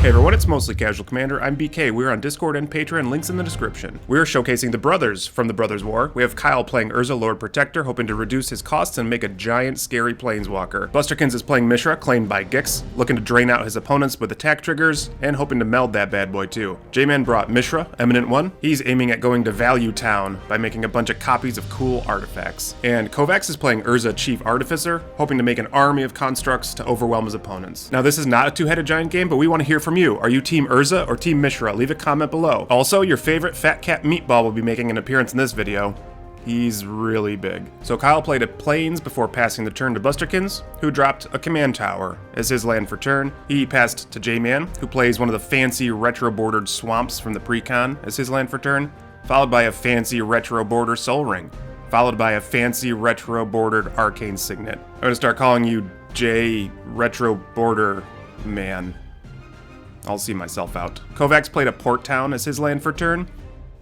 Hey everyone, it's Mostly Casual Commander. I'm BK. We're on Discord and Patreon, links in the description. We're showcasing the brothers from the Brothers War. We have Kyle playing Urza, Lord Protector, hoping to reduce his costs and make a giant, scary planeswalker. Busterkins is playing Mishra, claimed by Gix, looking to drain out his opponents with attack triggers, and hoping to meld that bad boy too. J-Man brought Mishra, Eminent One. He's aiming at going to Value Town by making a bunch of copies of cool artifacts. And Kovacs is playing Urza, Chief Artificer, hoping to make an army of constructs to overwhelm his opponents. Now this is not a two-headed giant game, but we want to hear from you. Are you Team Urza or Team Mishra? Leave a comment below. Also, your favorite Fat Cat Meatball will be making an appearance in this video. He's really big. So Kyle played a Plains before passing the turn to Busterkins, who dropped a Command Tower as his land for turn. He passed to J-Man, who plays one of the fancy retro-bordered Swamps from the Precon as his land for turn, followed by a fancy retro-border Sol Ring, followed by a fancy retro-bordered Arcane Signet. I'm gonna start calling you J Retro Border Man. I'll see myself out. Kovacs played a Port Town as his land for turn,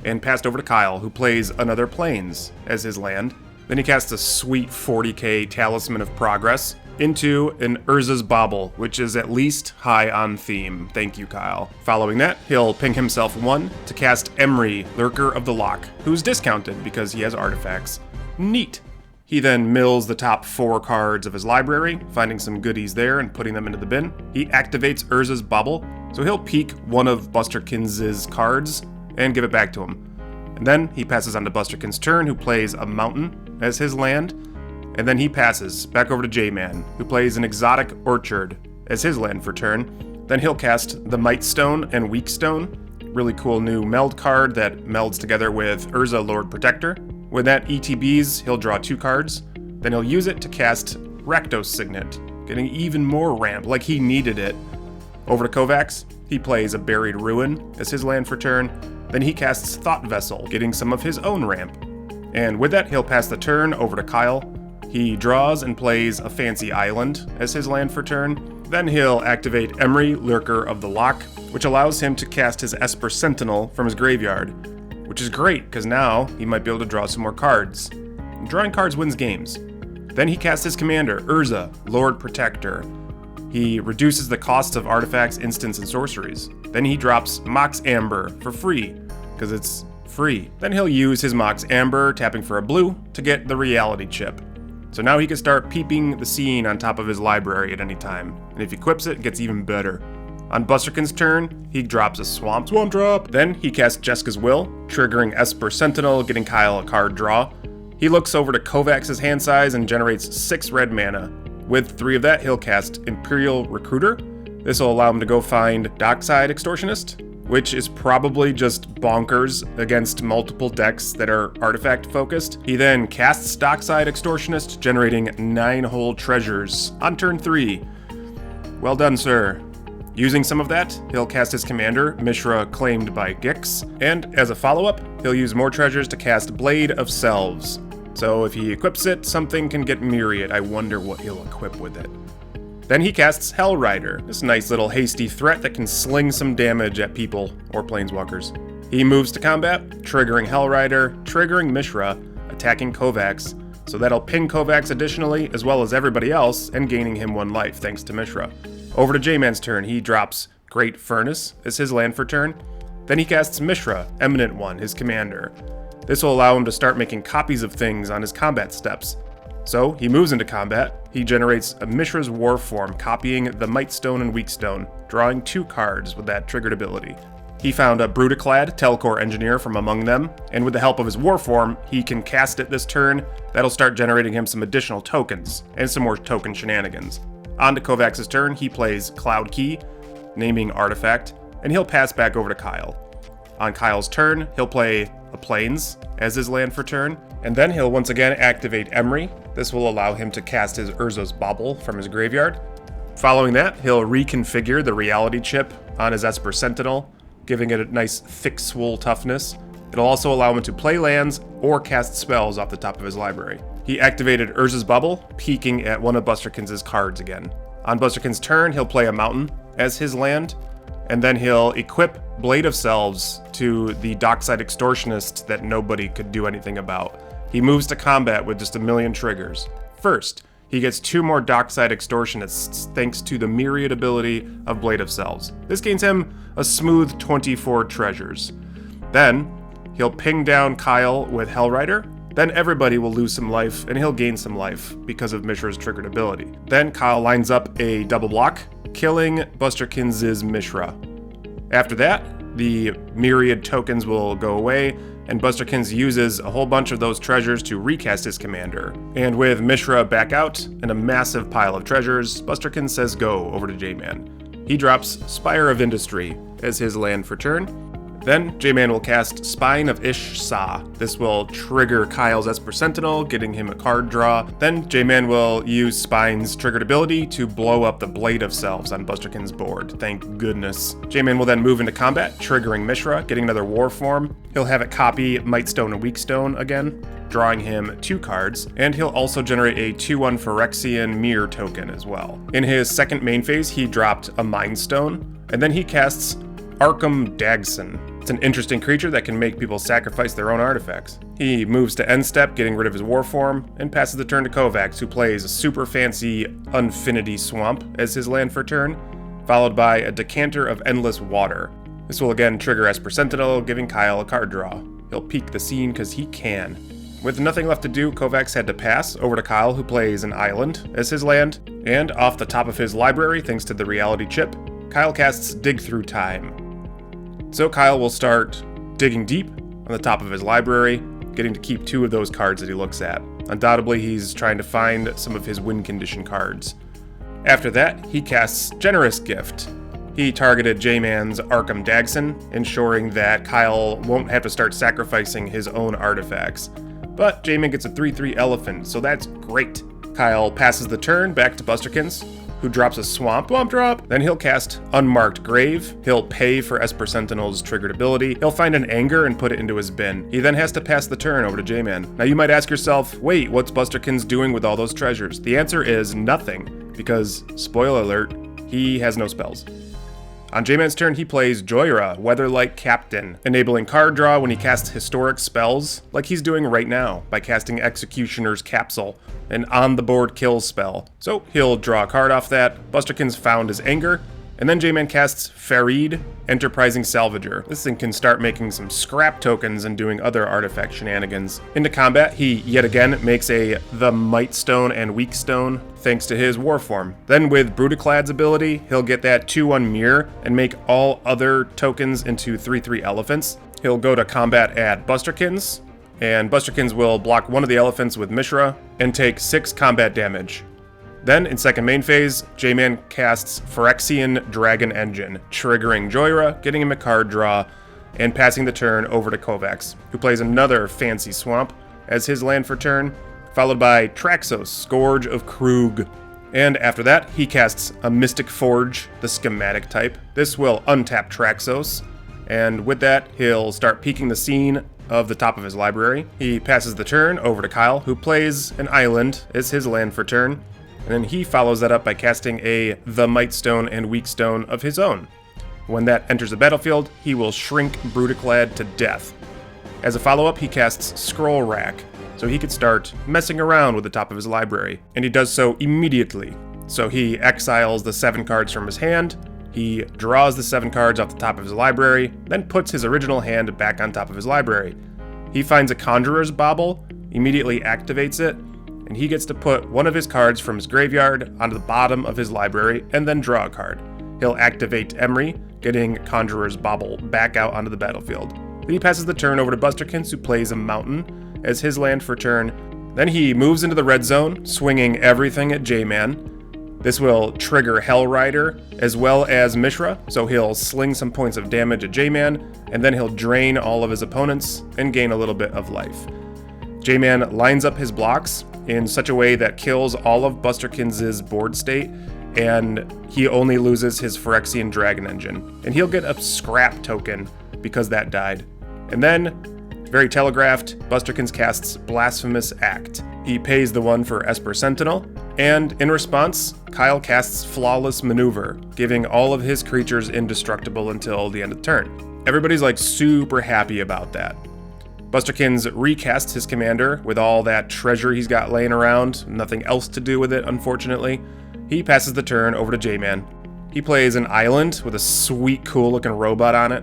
and passed over to Kyle, who plays another Plains as his land. Then he casts a sweet 40k Talisman of Progress into an Urza's Bauble, which is at least high on theme. Thank you, Kyle. Following that, he'll ping himself one to cast Emry, Lurker of the Lock, who's discounted because he has artifacts. Neat. He then mills the top 4 cards of his library, finding some goodies there and putting them into the bin. He activates Urza's Bubble, so he'll peek one of Busterkins' cards and give it back to him. And then he passes on to Busterkins' turn, who plays a Mountain as his land. And then he passes back over to J-Man, who plays an Exotic Orchard as his land for turn. Then he'll cast the Might Stone and Weak Stone, really cool new meld card that melds together with Urza, Lord Protector. When that ETBs, he'll draw 2 cards. Then he'll use it to cast Rakdos Signet, getting even more ramp, like he needed it. Over to Kovacs, he plays a Buried Ruin as his land for turn. Then he casts Thought Vessel, getting some of his own ramp. And with that, he'll pass the turn over to Kyle. He draws and plays a Fancy Island as his land for turn. Then he'll activate Emry, Lurker of the Lock, which allows him to cast his Esper Sentinel from his graveyard, which is great, because now he might be able to draw some more cards. And drawing cards wins games. Then he casts his commander, Urza, Lord Protector. He reduces the cost of artifacts, instants, and sorceries. Then he drops Mox Amber for free, because it's free. Then he'll use his Mox Amber, tapping for a blue, to get the Reality Chip. So now he can start peeping the scene on top of his library at any time. And if he equips it, it gets even better. On Busterkins' turn, he drops a Swamp Drop. Then he casts Jeska's Will, triggering Esper Sentinel, getting Kyle a card draw. He looks over to Kovacs' hand size and generates 6 red mana. With 3 of that, he'll cast Imperial Recruiter. This will allow him to go find Dockside Extortionist, which is probably just bonkers against multiple decks that are artifact focused. He then casts Dockside Extortionist, generating 9 whole treasures on turn 3. Well done, sir. Using some of that, he'll cast his commander, Mishra, claimed by Gix, and as a follow-up, he'll use more treasures to cast Blade of Selves. So if he equips it, something can get Myriad. I wonder what he'll equip with it. Then he casts Hellrider, this nice little hasty threat that can sling some damage at people or planeswalkers. He moves to combat, triggering Hellrider, triggering Mishra, attacking Kovacs, so that'll ping Kovacs additionally, as well as everybody else, and gaining him 1 life thanks to Mishra. Over to J-Man's turn, he drops Great Furnace as his land for turn. Then he casts Mishra, Eminent One, his commander. This will allow him to start making copies of things on his combat steps. So he moves into combat. He generates a Mishra's War Form, copying the Might Stone and Weak Stone, drawing 2 cards with that triggered ability. He found a Brutaclad Telcor Engineer from among them, and with the help of his War Form, he can cast it this turn. That'll start generating him some additional tokens, and some more token shenanigans. On to Kovacs' turn, he plays Cloud Key, naming Artifact, and he'll pass back over to Kyle. On Kyle's turn, he'll play a Plains as his land for turn, and then he'll once again activate Emry. This will allow him to cast his Urza's Bauble from his graveyard. Following that, he'll reconfigure the Reality Chip on his Esper Sentinel, giving it a nice thick swole toughness. It'll also allow him to play lands or cast spells off the top of his library. He activated Urza's Bubble, peeking at one of Busterkins' cards again. On Busterkins' turn, he'll play a Mountain as his land, and then he'll equip Blade of Selves to the Dockside Extortionist that nobody could do anything about. He moves to combat with just a million triggers. First, He gets 2 more Dockside Extortionists thanks to the myriad ability of Blade of Selves. This gains him a smooth 24 treasures. Then, he'll ping down Kyle with Hellrider. Then everybody will lose some life, and he'll gain some life because of Mishra's triggered ability. Then Kyle lines up a double block, killing Busterkins' Mishra. After that, the myriad tokens will go away, and Busterkins uses a whole bunch of those treasures to recast his commander. And with Mishra back out and a massive pile of treasures, Busterkins says go over to J-Man. He drops Spire of Industry as his land for turn. Then, J-Man will cast Spine of Ish-Sa. This will trigger Kyle's Esper Sentinel, getting him a card draw. Then, J-Man will use Spine's triggered ability to blow up the Blade of Selves on Busterkins' board. Thank goodness. J-Man will then move into combat, triggering Mishra, getting another War Form. He'll have it copy Mightstone and Weakstone again, drawing him 2 cards, and he'll also generate a 2/1 Phyrexian Mirror token as well. In his second main phase, he dropped a Mind Stone, and then he casts Arkham Dagson. It's an interesting creature that can make people sacrifice their own artifacts. He moves to end step, getting rid of his war form, and passes the turn to Kovacs, who plays a super fancy Unfinity Swamp as his land for turn, followed by a Decanter of Endless Water. This will again trigger Esper Sentinel, giving Kyle a card draw. He'll peek the scene because he can. With nothing left to do, Kovacs had to pass over to Kyle, who plays an island as his land, and off the top of his library, thanks to the reality chip, Kyle casts Dig Through Time. So Kyle will start digging deep on the top of his library, getting to keep 2 of those cards that he looks at. Undoubtedly, he's trying to find some of his win condition cards. After that, he casts Generous Gift. He targeted J-Man's Arkham Dagson, ensuring that Kyle won't have to start sacrificing his own artifacts. But J-Man gets a 3/3 elephant, so that's great. Kyle passes the turn back to Busterkins, who drops a Swamp Drop. Then he'll cast Unmarked Grave. He'll pay for Esper Sentinel's triggered ability. He'll find an Anger and put it into his bin. He then has to pass the turn over to J-Man. Now you might ask yourself, wait, what's Busterkins doing with all those treasures? The answer is nothing, because, spoiler alert, he has no spells. On J-Man's turn, he plays Joyra, Weatherlight Captain, enabling card draw when he casts historic spells, like he's doing right now, by casting Executioner's Capsule, an on-the-board kill spell. So he'll draw a card off that, Busterkins found his Anger, and then J-Man casts Farid, Enterprising Salvager. This thing can start making some scrap tokens and doing other artifact shenanigans. Into combat, he yet again makes a The Mightstone and Weakstone, thanks to his war form. Then with Brutaclad's ability, he'll get that 2/1 Mirror and make all other tokens into 3/3 elephants. He'll go to combat at Busterkins, and Busterkins will block one of the elephants with Mishra and take 6 combat damage. Then, in second main phase, J-Man casts Phyrexian Dragon Engine, triggering Joyra, getting him a card draw, and passing the turn over to Kovacs, who plays another fancy swamp as his land for turn, followed by Traxos, Scourge of Krug. And after that, he casts a Mystic Forge, the schematic type. This will untap Traxos, and with that, he'll start peeking the scene of the top of his library. He passes the turn over to Kyle, who plays an island as his land for turn. And then he follows that up by casting a The Mightstone and Weakstone of his own. When that enters the battlefield, he will shrink Brutaclad to death. As a follow-up, he casts Scroll Rack, so he could start messing around with the top of his library. And he does so immediately. So he exiles the 7 cards from his hand, he draws the 7 cards off the top of his library, then puts his original hand back on top of his library. He finds a Conjurer's Bauble, immediately activates it, and he gets to put one of his cards from his graveyard onto the bottom of his library and then draw a card. He'll activate Emery, getting Conjurer's Bauble back out onto the battlefield. Then he passes the turn over to Busterkins, who plays a Mountain as his land for turn. Then he moves into the red zone, swinging everything at J-Man. This will trigger Hellrider as well as Mishra, so he'll sling some points of damage at J-Man, and then he'll drain all of his opponents and gain a little bit of life. J-Man lines up his blocks in such a way that kills all of Busterkins' board state, and he only loses his Phyrexian Dragon Engine. And he'll get a scrap token because that died. And then, very telegraphed, Busterkins casts Blasphemous Act. He pays the 1 for Esper Sentinel, and in response, Kyle casts Flawless Maneuver, giving all of his creatures indestructible until the end of the turn. Everybody's like super happy about that. Busterkins recasts his commander with all that treasure he's got laying around, nothing else to do with it, unfortunately. He passes the turn over to J-Man. He plays an island with a sweet, cool-looking robot on it.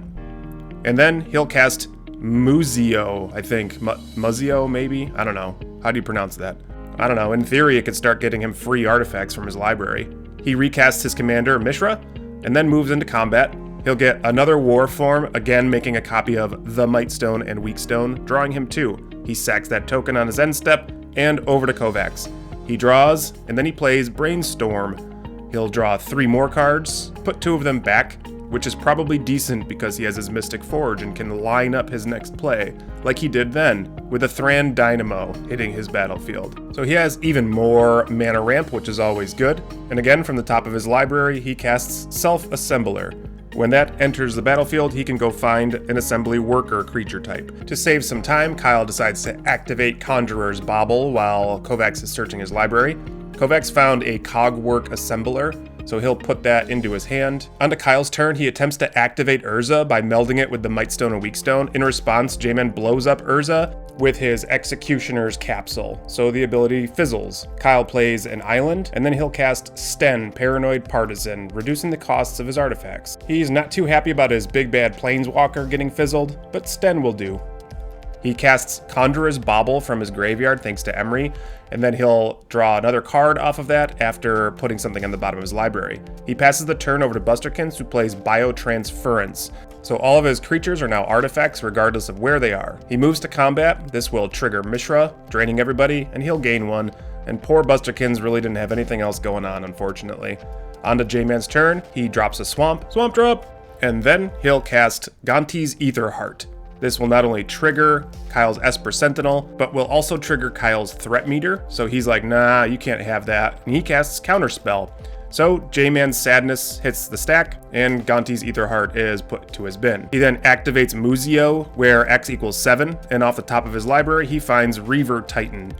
And then he'll cast Muzio, I think. Muzio, maybe? I don't know. How do you pronounce that? I don't know. In theory, it could start getting him free artifacts from his library. He recasts his commander, Mishra, and then moves into combat. He'll get another war form, again making a copy of the Mightstone and Weakstone, drawing him 2. He sacks that token on his end step, and over to Kovacs. He draws, and then he plays Brainstorm. He'll draw 3 more cards, put 2 of them back, which is probably decent because he has his Mystic Forge and can line up his next play, like he did then, with a Thran Dynamo hitting his battlefield. So he has even more mana ramp, which is always good. And again, from the top of his library, he casts Self-Assembler. When that enters the battlefield, he can go find an assembly worker creature type. To save some time, Kyle decides to activate Conjurer's Bauble while Kovacs is searching his library. Kovacs found a Cogwork Assembler, so he'll put that into his hand. Onto Kyle's turn, he attempts to activate Urza by melding it with the Mightstone and Weakstone. In response, J-Man blows up Urza with his Executioner's Capsule, so the ability fizzles. Kyle plays an island, and then he'll cast Sten, Paranoid Partisan, reducing the costs of his artifacts. He's not too happy about his big bad Planeswalker getting fizzled, but Sten will do. He casts Conjurer's Bauble from his graveyard thanks to Emery, and then he'll draw another card off of that after putting something on the bottom of his library. He passes the turn over to Busterkins, who plays Biotransference. So all of his creatures are now artifacts regardless of where they are. He moves to combat. This will trigger Mishra, draining everybody, and he'll gain 1. And poor Busterkins really didn't have anything else going on, unfortunately. On to J-Man's turn, he drops a Swamp Drop, and then he'll cast Gonti's Aetherheart. This will not only trigger Kyle's Esper Sentinel, but will also trigger Kyle's Threat Meter, so he's like, nah, you can't have that, and he casts Counterspell. So J-Man's Sadness hits the stack, and Gonti's Aetherheart is put to his bin. He then activates Muzio, where X equals 7, and off the top of his library, he finds Reaver Titan.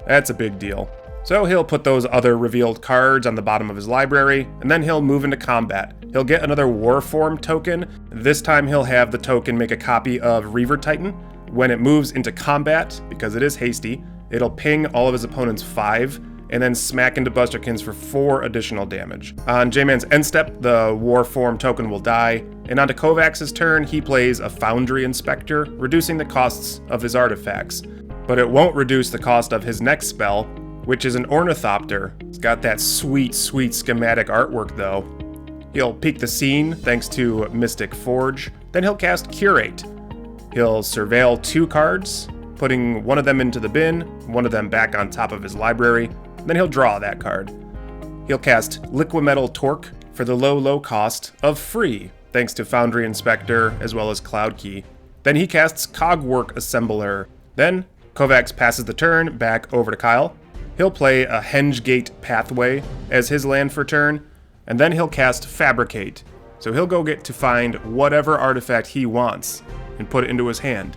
That's a big deal. So he'll put those other revealed cards on the bottom of his library, and then he'll move into combat. He'll get another Warform token. This time he'll have the token make a copy of Reaver Titan. When it moves into combat, because it is hasty, it'll ping all of his opponent's 5, and then smack into Busterkins for 4 additional damage. On J-Man's end step, the Warform token will die, and onto Kovacs' turn, he plays a Foundry Inspector, reducing the costs of his artifacts. But it won't reduce the cost of his next spell, which is an Ornithopter. It's got that sweet, sweet schematic artwork though. He'll peek the scene thanks to Mystic Forge, then he'll cast Curate. He'll surveil 2 cards, putting one of them into the bin, one of them back on top of his library, then he'll draw that card. He'll cast Liquimetal Torque for the low cost of free, thanks to Foundry Inspector as well as Cloud Key. Then he casts Cogwork Assembler. Then Kovacs passes the turn back over to Kyle. He'll play a Hengegate Pathway as his land for turn, and then he'll cast Fabricate. So he'll go get to find whatever artifact he wants and put it into his hand.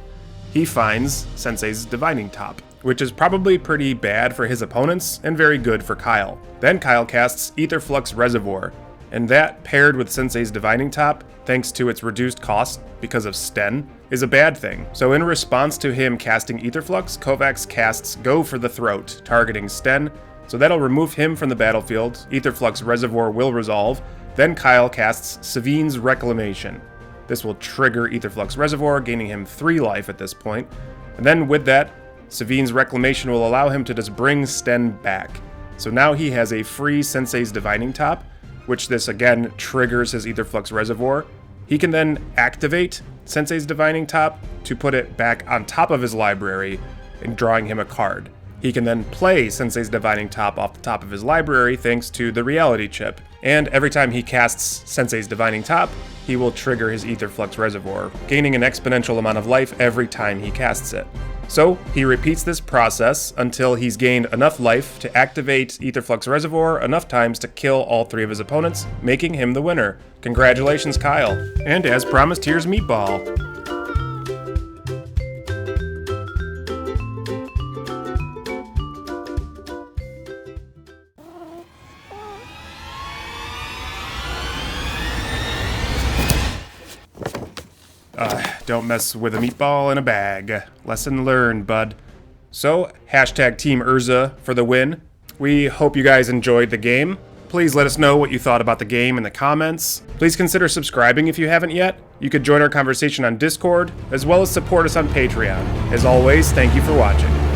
He finds Sensei's Divining Top, which is probably pretty bad for his opponents and very good for Kyle. Then Kyle casts Aetherflux Reservoir, and that paired with Sensei's Divining Top, thanks to its reduced cost because of Sten, is a bad thing. So in response to him casting Aetherflux, Kovacs casts Go for the Throat, targeting Sten, so that'll remove him from the battlefield. Aetherflux Reservoir will resolve. Then Kyle casts Savine's Reclamation. This will trigger Aetherflux Reservoir, gaining him 3 life at this point. And then with that, Savine's Reclamation will allow him to just bring Sten back. So now he has a free Sensei's Divining Top, which this again triggers his Aetherflux Reservoir. He can then activate Sensei's Divining Top to put it back on top of his library and drawing him a card. He can then play Sensei's Divining Top off the top of his library thanks to the Reality Chip. And every time he casts Sensei's Divining Top, he will trigger his Aetherflux Reservoir, gaining an exponential amount of life every time he casts it. So he repeats this process until he's gained enough life to activate Aetherflux Reservoir enough times to kill all 3 of his opponents, making him the winner. Congratulations, Kyle. And as promised, here's Meatball. Don't mess with a meatball in a bag. Lesson learned, bud. So, hashtag Team Urza for the win. We hope you guys enjoyed the game. Please let us know what you thought about the game in the comments. Please consider subscribing if you haven't yet. You could join our conversation on Discord, as well as support us on Patreon. As always, thank you for watching.